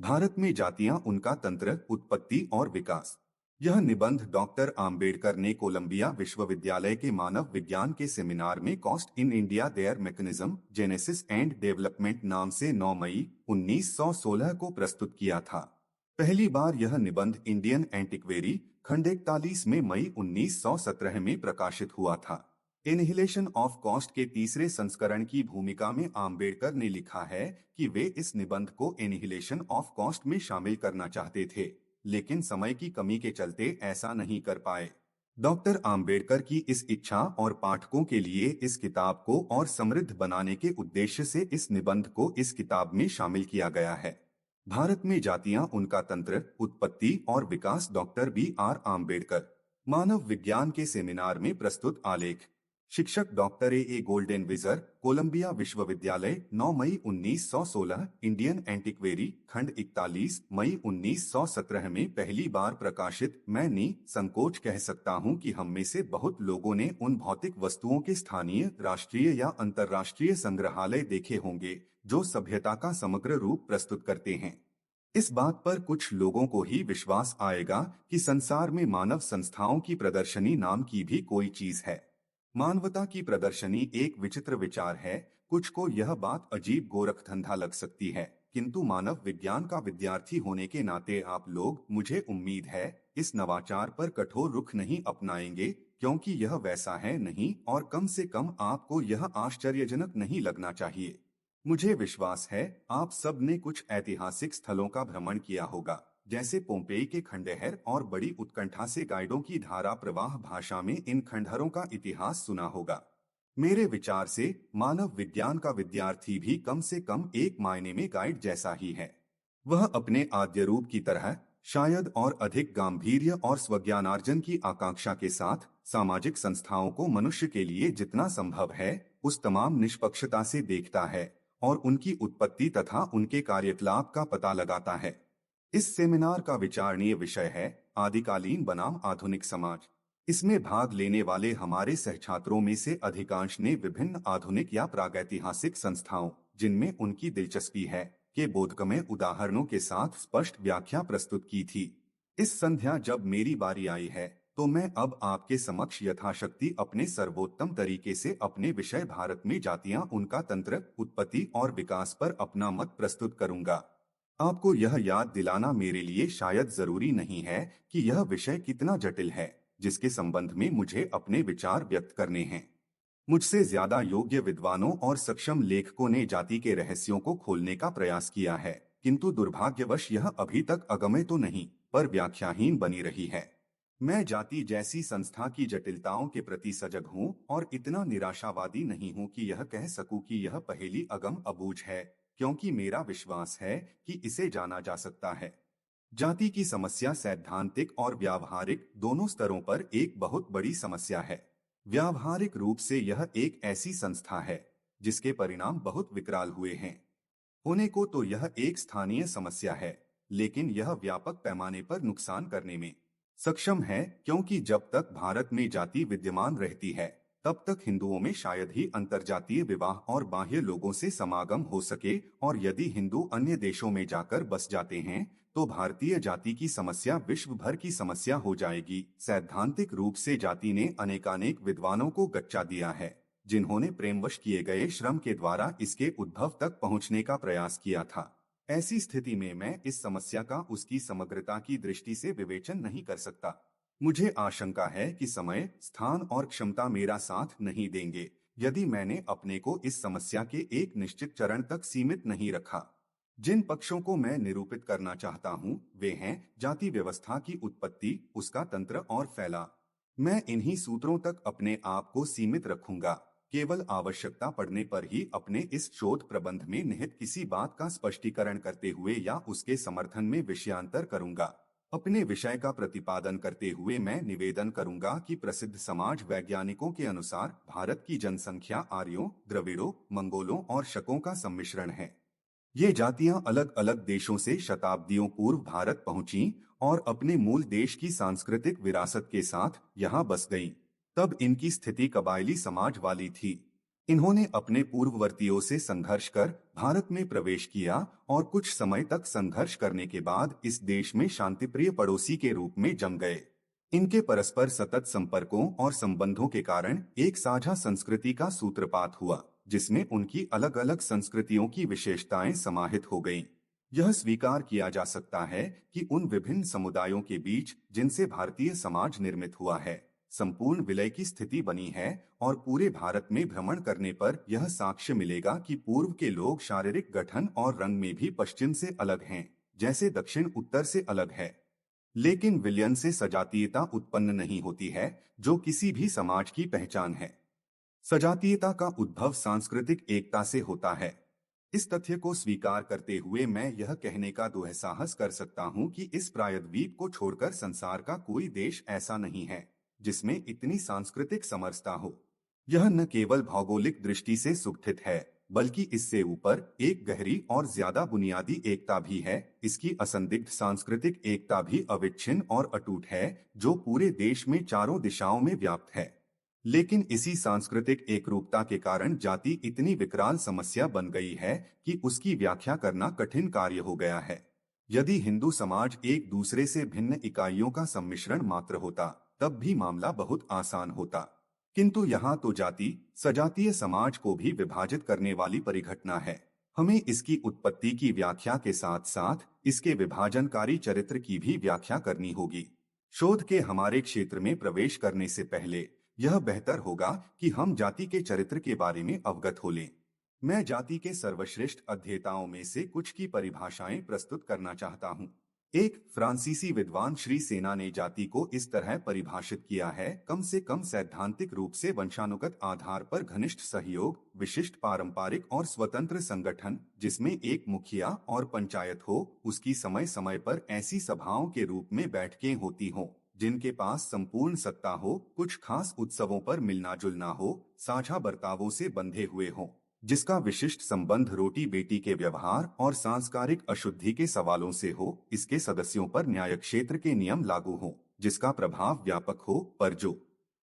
भारत में जातियां, उनका तंत्र, उत्पत्ति और विकास। यह निबंध डॉक्टर आम्बेडकर ने कोलंबिया विश्वविद्यालय के मानव विज्ञान के सेमिनार में cost in India there mechanism genesis and development नाम से 9 मई 1916 को प्रस्तुत किया था। पहली बार यह निबंध इंडियन एंटिक्वेरी खंड 41 में मई 1917 में प्रकाशित हुआ था। इनहिलेशन ऑफ कॉस्ट के तीसरे संस्करण की भूमिका में आम्बेडकर ने लिखा है कि वे इस निबंध को इनहिलेशन ऑफ कॉस्ट में शामिल करना चाहते थे, लेकिन समय की कमी के चलते ऐसा नहीं कर पाए। डॉक्टर आम्बेडकर की इस इच्छा और पाठकों के लिए इस किताब को और समृद्ध बनाने के उद्देश्य से इस निबंध को इस किताब में शामिल किया गया है। भारत में जातियां, उनका तंत्र, उत्पत्ति और विकास। Doctor B R. आम्बेडकर। मानव विज्ञान के सेमिनार में प्रस्तुत आलेख। शिक्षक doctor A Goldenweiser, Columbia विश्वविद्यालय, 9 मई 1916। इंडियन एंटिक्वेरी खंड 41 मई 1917 में पहली बार प्रकाशित। मैं संकोच कह सकता हूं कि हम में से बहुत लोगों ने उन भौतिक वस्तुओं के स्थानीय, राष्ट्रीय या अंतर्राष्ट्रीय संग्रहालय देखे होंगे जो सभ्यता का समग्र रूप प्रस्तुत करते हैं। इस बात पर कुछ लोगों को ही विश्वास आएगा कि संसार में मानव संस्थाओं की प्रदर्शनी नाम की भी कोई चीज है। मानवता की प्रदर्शनी एक विचित्र विचार है। कुछ को यह बात अजीब गोरखधंधा लग सकती है, किंतु मानव विज्ञान का विद्यार्थी होने के नाते आप लोग, मुझे उम्मीद है, इस नवाचार पर कठोर रुख नहीं अपनाएंगे, क्योंकि यह वैसा है नहीं, और कम से कम आपको यह आश्चर्यजनक नहीं लगना चाहिए। मुझे विश्वास है आप सब ने कुछ ऐतिहासिक स्थलों का भ्रमण किया होगा, जैसे पोम्पेई के खंडहर, और बड़ी उत्कंठा से गाइडों की धारा प्रवाह भाषा में इन खंडहरों का इतिहास सुना होगा। मेरे विचार से मानव विज्ञान का विद्यार्थी भी कम से कम एक मायने में गाइड जैसा ही है। वह अपने आद्य रूप की तरह, शायद और अधिक गांभीर्य और स्वज्ञानार्जन की आकांक्षा के साथ, सामाजिक संस्थाओं को मनुष्य के लिए जितना संभव है उस तमाम निष्पक्षता से देखता है और उनकी उत्पत्ति तथा उनके कार्यकलाप का पता लगाता है। इस सेमिनार का विचारणीय विषय है आदिकालीन बनाम आधुनिक समाज। इसमें भाग लेने वाले हमारे सहछात्रों में से अधिकांश ने विभिन्न आधुनिक या प्रागैतिहासिक संस्थाओं, जिनमें उनकी दिलचस्पी है, के बोधगम्य उदाहरणों के साथ स्पष्ट व्याख्या प्रस्तुत की थी। इस संध्या जब मेरी बारी आई है, तो मैं अब आपके समक्ष यथाशक्ति अपने सर्वोत्तम तरीके से अपने विषय भारत में जातियां, उनका तंत्र, उत्पत्ति और विकास पर अपना मत प्रस्तुत करूंगा। आपको यह याद दिलाना मेरे लिए शायद जरूरी नहीं है कि यह विषय कितना जटिल है, जिसके संबंध में मुझे अपने विचार व्यक्त करने हैं। मुझसे ज्यादा योग्य विद्वानों और सक्षम लेखकों ने जाति के रहस्यों को खोलने का प्रयास किया है, किंतु दुर्भाग्यवश यह अभी तक अगम्य तो नहीं, पर व्याख्याहीन बनी रही है। मैं जाति जैसी संस्था की जटिलताओं के प्रति सजग हूँ और इतना निराशावादी नहीं हूँ कि यह कह सकूं कि यह पहेली अगम अबूझ है, क्योंकि मेरा विश्वास है कि इसे जाना जा सकता है। जाति की समस्या सैद्धांतिक और व्यावहारिक दोनों स्तरों पर एक बहुत बड़ी समस्या है। व्यावहारिक रूप से यह एक ऐसी संस्था है जिसके परिणाम बहुत विकराल हुए हैं। होने को तो यह एक स्थानीय समस्या है, लेकिन यह व्यापक पैमाने पर नुकसान करने में सक्षम है, क्योंकि जब तक भारत में जाति विद्यमान रहती है, तब तक हिंदुओं में शायद ही अंतर्जातीय विवाह और बाह्य लोगों से समागम हो सके, और यदि हिंदू अन्य देशों में जाकर बस जाते हैं, तो भारतीय जाति की समस्या विश्व भर की समस्या हो जाएगी। सैद्धांतिक रूप से जाति ने अनेकानेक विद्वानों को गच्चा दिया है, जिन्होंने प्रेमवश किए गए श्रम के द्वारा इसके उद्भव तक पहुंचने का प्रयास किया था। ऐसी स्थिति में मैं इस समस्या का उसकी समग्रता की दृष्टि से विवेचन नहीं कर सकता। मुझे आशंका है कि समय, स्थान और क्षमता मेरा साथ नहीं देंगे यदि मैंने अपने को इस समस्या के एक निश्चित चरण तक सीमित नहीं रखा। जिन पक्षों को मैं निरूपित करना चाहता हूँ वे हैं जाति व्यवस्था की उत्पत्ति, उसका तंत्र और फैला। मैं इन्हीं सूत्रों तक अपने आप को सीमित रखूंगा, केवल आवश्यकता पड़ने पर ही अपने इस शोध प्रबंध में निहित किसी बात का स्पष्टीकरण करते हुए या उसके समर्थन में विषयांतर करूंगा। अपने विषय का प्रतिपादन करते हुए मैं निवेदन करूंगा कि प्रसिद्ध समाज वैज्ञानिकों के अनुसार भारत की जनसंख्या आर्यों, द्रविड़ों, मंगोलों और शकों का सम्मिश्रण है। ये जातियां अलग अलग देशों से शताब्दियों पूर्व भारत पहुंची और अपने मूल देश की सांस्कृतिक विरासत के साथ यहाँ बस गईं। तब इनकी स्थिति कबायली समाज वाली थी। इन्होंने अपने पूर्ववर्तियों से संघर्ष कर भारत में प्रवेश किया और कुछ समय तक संघर्ष करने के बाद इस देश में शांतिप्रिय पड़ोसी के रूप में जम गए। इनके परस्पर सतत संपर्कों और संबंधों के कारण एक साझा संस्कृति का सूत्रपात हुआ, जिसमें उनकी अलग अलग संस्कृतियों की विशेषताएं समाहित हो गईं। यह स्वीकार किया जा सकता है कि उन विभिन्न समुदायों के बीच जिनसे भारतीय समाज निर्मित हुआ है, संपूर्ण विलय की स्थिति बनी है और पूरे भारत में भ्रमण करने पर यह साक्ष्य मिलेगा कि पूर्व के लोग शारीरिक गठन और रंग में भी पश्चिम से अलग हैं, जैसे दक्षिण उत्तर से अलग है। लेकिन विलयन से सजातीयता उत्पन्न नहीं होती है, जो किसी भी समाज की पहचान है। सजातीयता का उद्भव सांस्कृतिक एकता से होता है। इस तथ्य को स्वीकार करते हुए मैं यह कहने का दुस्साहस कर सकता हूं कि इस प्रायद्वीप को छोड़कर संसार का कोई देश ऐसा नहीं है जिसमें इतनी सांस्कृतिक समरसता हो। यह न केवल भौगोलिक दृष्टि से सुगठित है, बल्कि इससे ऊपर एक गहरी और ज्यादा बुनियादी एकता भी है। इसकी असंदिग्ध सांस्कृतिक एकता भी अविच्छिन्न और अटूट है, जो पूरे देश में चारों दिशाओं में व्याप्त है। लेकिन इसी सांस्कृतिक एकरूपता के कारण जाति इतनी विकराल समस्या बन गई है कि उसकी व्याख्या करना कठिन कार्य हो गया है। यदि हिंदू समाज एक दूसरे से भिन्न इकाइयों का सम्मिश्रण मात्र होता, तब भी मामला बहुत आसान होता। किंतु यहाँ तो जाति सजातीय समाज को भी विभाजित करने वाली परिघटना है। हमें इसकी उत्पत्ति की व्याख्या के साथ साथ इसके विभाजनकारी चरित्र की भी व्याख्या करनी होगी। शोध के हमारे क्षेत्र में प्रवेश करने से पहले यह बेहतर होगा कि हम जाति के चरित्र के बारे में अवगत हो लें। मैं जाति के सर्वश्रेष्ठ अध्येताओं में से कुछ की परिभाषाएं प्रस्तुत करना चाहता हूं। एक फ्रांसीसी विद्वान श्री सेना ने जाति को इस तरह परिभाषित किया है: कम से कम सैद्धांतिक रूप से वंशानुगत आधार पर घनिष्ठ सहयोग, विशिष्ट पारंपरिक और स्वतंत्र संगठन जिसमें एक मुखिया और पंचायत हो, उसकी समय समय पर ऐसी सभाओं के रूप में बैठकें होती हों जिनके पास संपूर्ण सत्ता हो, कुछ खास उत्सवों पर मिलना जुलना हो, साझा बर्तावों से बंधे हुए हों, जिसका विशिष्ट संबंध रोटी बेटी के व्यवहार और सांस्कारिक अशुद्धि के सवालों से हो, इसके सदस्यों पर न्याय क्षेत्र के नियम लागू हों, जिसका प्रभाव व्यापक हो, पर जो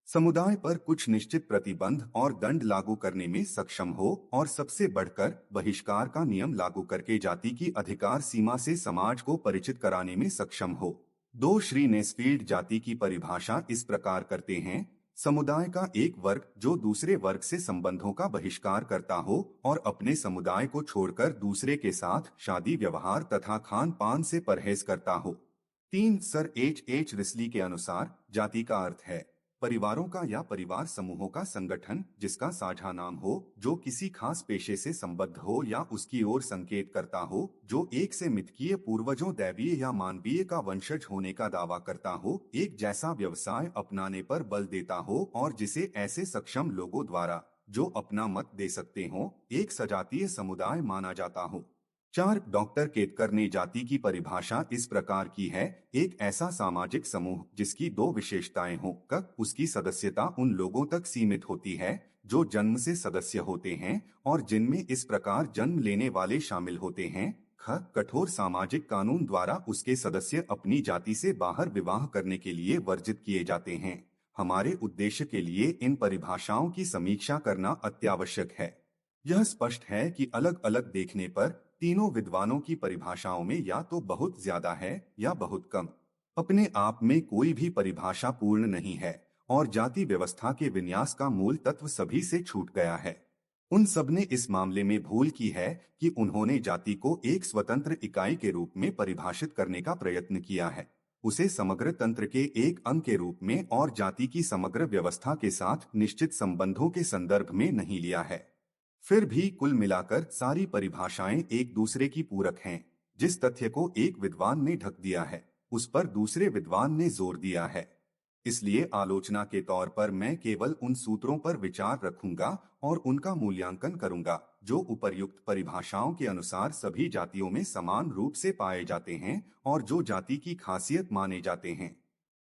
समुदाय पर कुछ निश्चित प्रतिबंध और दंड लागू करने में सक्षम हो, और सबसे बढ़कर बहिष्कार का नियम लागू करके जाति की अधिकार सीमा से समाज को परिचित कराने में सक्षम हो। दो श्री नेस्फील्ड जाति की परिभाषा इस प्रकार करते हैं: समुदाय का एक वर्ग जो दूसरे वर्ग से संबंधों का बहिष्कार करता हो और अपने समुदाय को छोड़कर दूसरे के साथ शादी व्यवहार तथा खान पान से परहेज करता हो। 3 सर H रिस्ली के अनुसार जाति का अर्थ है परिवारों का या परिवार समूहों का संगठन जिसका साझा नाम हो, जो किसी खास पेशे से संबद्ध हो या उसकी ओर संकेत करता हो, जो एक से मिथकीय पूर्वजों दैवीय या मानवीय का वंशज होने का दावा करता हो, एक जैसा व्यवसाय अपनाने पर बल देता हो और जिसे ऐसे सक्षम लोगों द्वारा जो अपना मत दे सकते हो एक सजातीय समुदाय माना जाता हो। 4 डॉक्टर केतकर ने जाति की परिभाषा इस प्रकार की है: एक ऐसा सामाजिक समूह जिसकी दो विशेषताएं हों। क उसकी सदस्यता उन लोगों तक सीमित होती है जो जन्म से सदस्य होते हैं और जिनमें इस प्रकार जन्म लेने वाले शामिल होते हैं। ख कठोर सामाजिक कानून द्वारा उसके सदस्य अपनी जाति से बाहर विवाह करने के लिए वर्जित किए जाते हैं। हमारे उद्देश्य के लिए इन परिभाषाओं की समीक्षा करना अत्यावश्यक है। यह स्पष्ट है कि अलग अलग देखने पर तीनों विद्वानों की परिभाषाओं में या तो बहुत ज्यादा है या बहुत कम। अपने आप में कोई भी परिभाषा पूर्ण नहीं है और जाति व्यवस्था के विन्यास का मूल तत्व सभी से छूट गया है। उन सब ने इस मामले में भूल की है कि उन्होंने जाति को एक स्वतंत्र इकाई के रूप में परिभाषित करने का प्रयत्न किया है, उसे समग्र तंत्र के एक अंग के रूप में और जाति की समग्र व्यवस्था के साथ निश्चित संबंधों के संदर्भ में नहीं लिया है। फिर भी कुल मिलाकर सारी परिभाषाएं एक दूसरे की पूरक हैं। जिस तथ्य को एक विद्वान ने ढक दिया है, उस पर दूसरे विद्वान ने जोर दिया है। इसलिए आलोचना के तौर पर मैं केवल उन सूत्रों पर विचार रखूंगा और उनका मूल्यांकन करूंगा जो उपर्युक्त परिभाषाओं के अनुसार सभी जातियों में समान रूप से पाए जाते हैं और जो जाति की खासियत माने जाते हैं।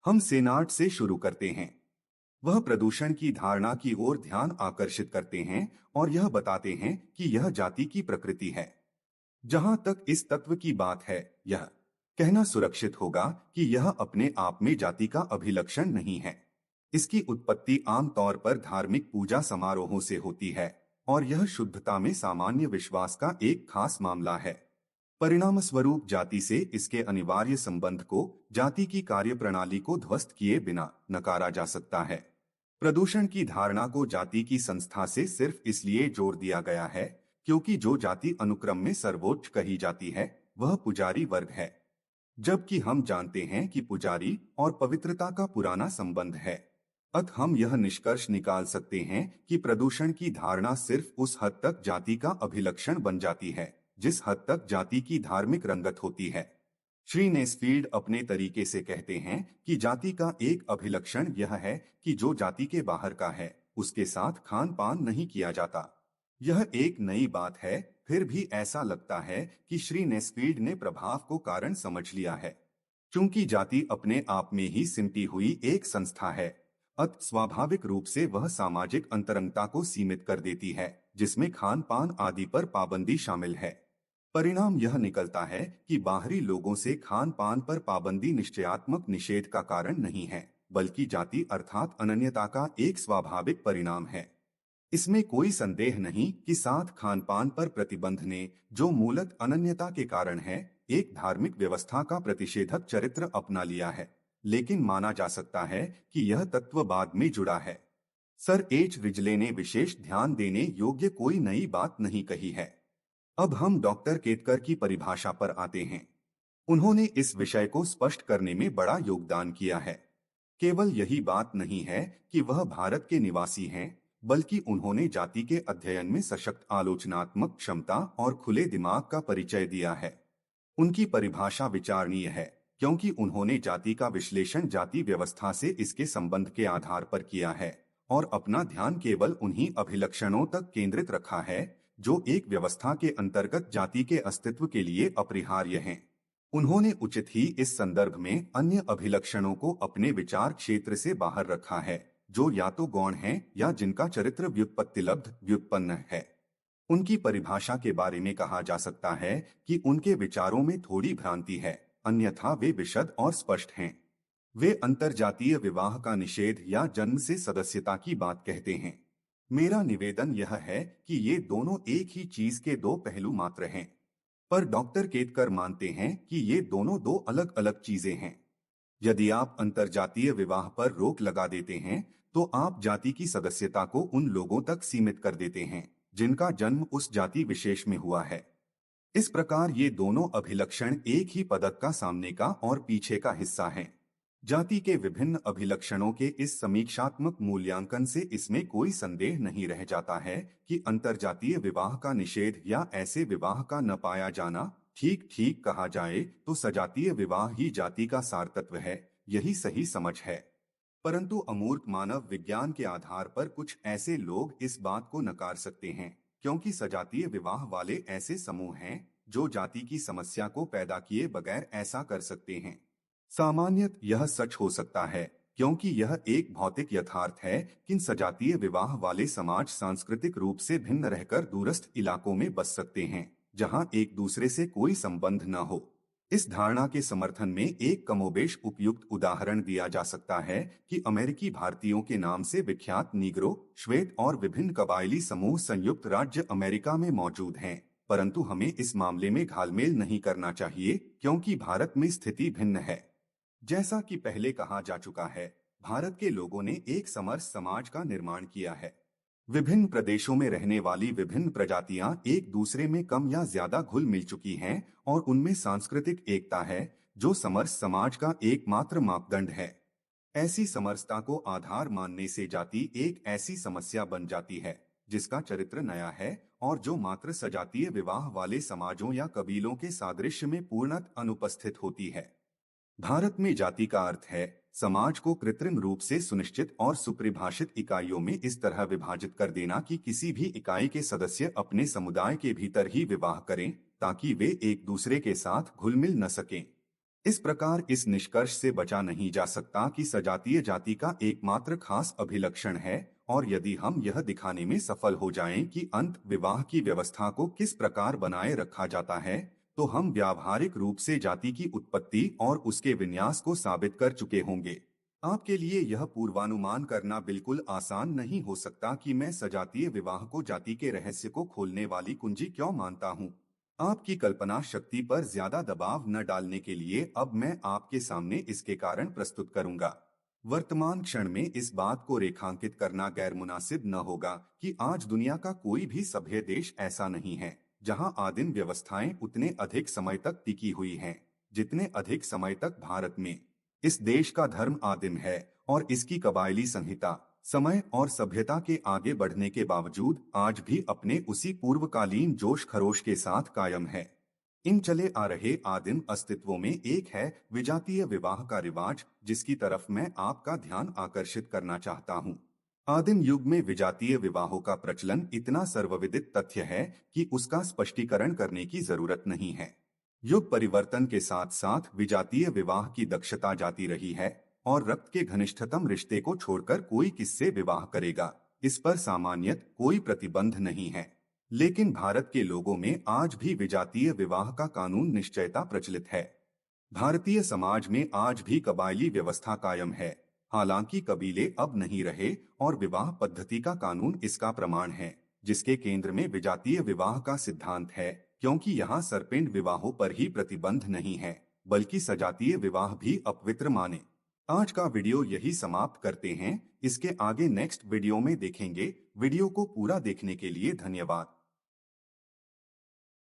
हम सेनाट से शुरू करते हैं। वह प्रदूषण की धारणा की ओर ध्यान आकर्षित करते हैं और यह बताते हैं कि यह जाति की प्रकृति है। जहां तक इस तत्व की बात है, यह कहना सुरक्षित होगा कि यह अपने आप में जाति का अभिलक्षण नहीं है। इसकी उत्पत्ति आमतौर पर धार्मिक पूजा समारोहों से होती है, और यह शुद्धता में सामान्य विश्वास का एक खास मामला है। परिणामस्वरूप जाति से इसके अनिवार्य संबंध को, जाति की कार्यप्रणाली को ध्वस्त किए बिना नकारा जा सकता है। प्रदूषण की धारणा को जाति की संस्था से सिर्फ इसलिए जोड़ दिया गया है क्योंकि जो जाति अनुक्रम में सर्वोच्च कही जाती है वह पुजारी वर्ग है, जबकि हम जानते हैं कि पुजारी और पवित्रता का पुराना संबंध है। अतः हम यह निष्कर्ष निकाल सकते हैं कि प्रदूषण की धारणा सिर्फ उस हद तक जाति का अभिलक्षण बन जाती है जिस हद तक जाति की धार्मिक रंगत होती है। श्री नेस्फील्ड अपने तरीके से कहते हैं कि जाति का एक अभिलक्षण यह है कि जो जाति के बाहर का है उसके साथ खान पान नहीं किया जाता। यह एक नई बात है, फिर भी ऐसा लगता है कि श्री नेस्फील्ड ने प्रभाव को कारण समझ लिया है। चूंकि जाति अपने आप में ही सिमटी हुई एक संस्था है, अतः स्वाभाविक रूप से वह सामाजिक अंतरंगता को सीमित कर देती है जिसमें खान पान आदि पर पाबंदी शामिल है। परिणाम यह निकलता है कि बाहरी लोगों से खान पान पर पाबंदी निश्चयात्मक निषेध का कारण नहीं है, बल्कि जाति अर्थात अनन्यता का एक स्वाभाविक परिणाम है। इसमें कोई संदेह नहीं कि साथ खान पान पर प्रतिबंध ने, जो मूलत अनन्यता के कारण है, एक धार्मिक व्यवस्था का प्रतिषेधक चरित्र अपना लिया है, लेकिन माना जा सकता है कि यह तत्व बाद में जुड़ा है। सर एच रिजले ने विशेष ध्यान देने योग्य कोई नई बात नहीं कही है। अब हम डॉक्टर केतकर की परिभाषा पर आते हैं। उन्होंने इस विषय को स्पष्ट करने में बड़ा योगदान किया है। केवल यही बात नहीं है कि वह भारत के निवासी हैं, बल्कि उन्होंने जाति के अध्ययन में सशक्त आलोचनात्मक क्षमता और खुले दिमाग का परिचय दिया है। उनकी परिभाषा विचारणीय है क्योंकि उन्होंने जाति का विश्लेषण जाति व्यवस्था से इसके संबंध के आधार पर किया है और अपना ध्यान केवल उन्हीं अभिलक्षणों तक केंद्रित रखा है जो एक व्यवस्था के अंतर्गत जाति के अस्तित्व के लिए अपरिहार्य हैं। उन्होंने उचित ही इस संदर्भ में अन्य अभिलक्षणों को अपने विचार क्षेत्र से बाहर रखा है, जो या तो गौण हैं या जिनका चरित्र व्युत्पत्तिलब्ध व्युत्पन्न है। उनकी परिभाषा के बारे में कहा जा सकता है कि उनके विचारों में थोड़ी भ्रांति है, अन्यथा वे विशद और स्पष्ट हैं। वे अंतरजातीय विवाह का निषेध या जन्म से सदस्यता की बात कहते हैं। मेरा निवेदन यह है कि ये दोनों एक ही चीज के दो पहलू मात्र हैं, पर डॉक्टर केतकर मानते हैं कि ये दोनों दो अलग अलग चीजें हैं। यदि आप अंतरजातीय विवाह पर रोक लगा देते हैं तो आप जाति की सदस्यता को उन लोगों तक सीमित कर देते हैं जिनका जन्म उस जाति विशेष में हुआ है। इस प्रकार ये दोनों अभिलक्षण एक ही पदक का सामने का और पीछे का हिस्सा हैं। जाति के विभिन्न अभिलक्षणों के इस समीक्षात्मक मूल्यांकन से इसमें कोई संदेह नहीं रह जाता है कि अंतरजातीय विवाह का निषेध या ऐसे विवाह का न पाया जाना, ठीक ठीक कहा जाए तो सजातीय विवाह ही जाति का सार तत्व है, यही सही समझ है। परंतु अमूर्त मानव विज्ञान के आधार पर कुछ ऐसे लोग इस बात को नकार सकते हैं क्योंकि सजातीय विवाह वाले ऐसे समूह हैं जो जाति की समस्या को पैदा किए बगैर ऐसा कर सकते हैं। सामान्यतः यह सच हो सकता है क्योंकि यह एक भौतिक यथार्थ है कि सजातीय विवाह वाले समाज सांस्कृतिक रूप से भिन्न रहकर दूरस्थ इलाकों में बस सकते हैं जहां एक दूसरे से कोई संबंध न हो। इस धारणा के समर्थन में एक कमोबेश उपयुक्त उदाहरण दिया जा सकता है कि अमेरिकी भारतीयों के नाम से विख्यात नीग्रो, श्वेत और विभिन्न कबायली समूह संयुक्त राज्य अमेरिका में मौजूद हैं, परंतु हमें इस मामले में घालमेल नहीं करना चाहिए क्योंकि भारत में स्थिति भिन्न है। जैसा कि पहले कहा जा चुका है, भारत के लोगों ने एक समरस समाज का निर्माण किया है। विभिन्न प्रदेशों में रहने वाली विभिन्न प्रजातियां एक दूसरे में कम या ज्यादा घुल मिल चुकी हैं और उनमें सांस्कृतिक एकता है जो समरस समाज का एकमात्र मापदंड है। ऐसी समरसता को आधार मानने से जाति एक ऐसी समस्या बन जाती है जिसका चरित्र नया है और जो मात्र सजातीय विवाह वाले समाजों या कबीलों के सादृश्य में पूर्णतः अनुपस्थित होती है। भारत में जाति का अर्थ है समाज को कृत्रिम रूप से सुनिश्चित और सुपरिभाषित इकाइयों में इस तरह विभाजित कर देना कि किसी भी इकाई के सदस्य अपने समुदाय के भीतर ही विवाह करें ताकि वे एक दूसरे के साथ घुल मिल न सकें। इस प्रकार इस निष्कर्ष से बचा नहीं जा सकता कि सजातीय जाति का एकमात्र खास अभिलक्षण है, और यदि हम यह दिखाने में सफल हो जाएं कि अंत विवाह की व्यवस्था को किस प्रकार बनाए रखा जाता है, तो हम व्यावहारिक रूप से जाति की उत्पत्ति और उसके विन्यास को साबित कर चुके होंगे। आपके लिए यह पूर्वानुमान करना बिल्कुल आसान नहीं हो सकता कि मैं सजातीय विवाह को जाति के रहस्य को खोलने वाली कुंजी क्यों मानता हूँ। आपकी कल्पना शक्ति पर ज्यादा दबाव न डालने के लिए अब मैं आपके सामने इसके कारण प्रस्तुत करूंगा। वर्तमान क्षण में इस बात को रेखांकित करना गैर मुनासिब न होगा कि आज दुनिया का कोई भी सभ्य देश ऐसा नहीं है जहां आदिम व्यवस्थाएं उतने अधिक समय तक टिकी हुई हैं, जितने अधिक समय तक भारत में। इस देश का धर्म आदिम है और इसकी कबायली संहिता समय और सभ्यता के आगे बढ़ने के बावजूद आज भी अपने उसी पूर्वकालीन जोश खरोश के साथ कायम है। इन चले आ रहे आदिम अस्तित्वों में एक है विजातीय विवाह का रिवाज, जिसकी तरफ मैं आपका ध्यान आकर्षित करना चाहता हूँ। आदिम युग में विजातीय विवाहों का प्रचलन इतना सर्वविदित तथ्य है कि उसका स्पष्टीकरण करने की जरूरत नहीं है। युग परिवर्तन के साथ साथ विजातीय विवाह की दक्षता जाती रही है और रक्त के घनिष्ठतम रिश्ते को छोड़कर कोई किससे विवाह करेगा, इस पर सामान्यत कोई प्रतिबंध नहीं है। लेकिन भारत के लोगों में आज भी विजातीय विवाह का कानून निश्चयता प्रचलित है। भारतीय समाज में आज भी कबायली व्यवस्था कायम है। हालांकि कबीले अब नहीं रहे और विवाह पद्धति का कानून इसका प्रमाण है, जिसके केंद्र में विजातीय विवाह का सिद्धांत है, क्योंकि यहाँ सरपिंड विवाहों पर ही प्रतिबंध नहीं है, बल्कि सजातीय विवाह भी अपवित्र माने। आज का वीडियो यही समाप्त करते हैं। इसके आगे नेक्स्ट वीडियो में देखेंगे। वीडियो को पूरा देखने के लिए धन्यवाद।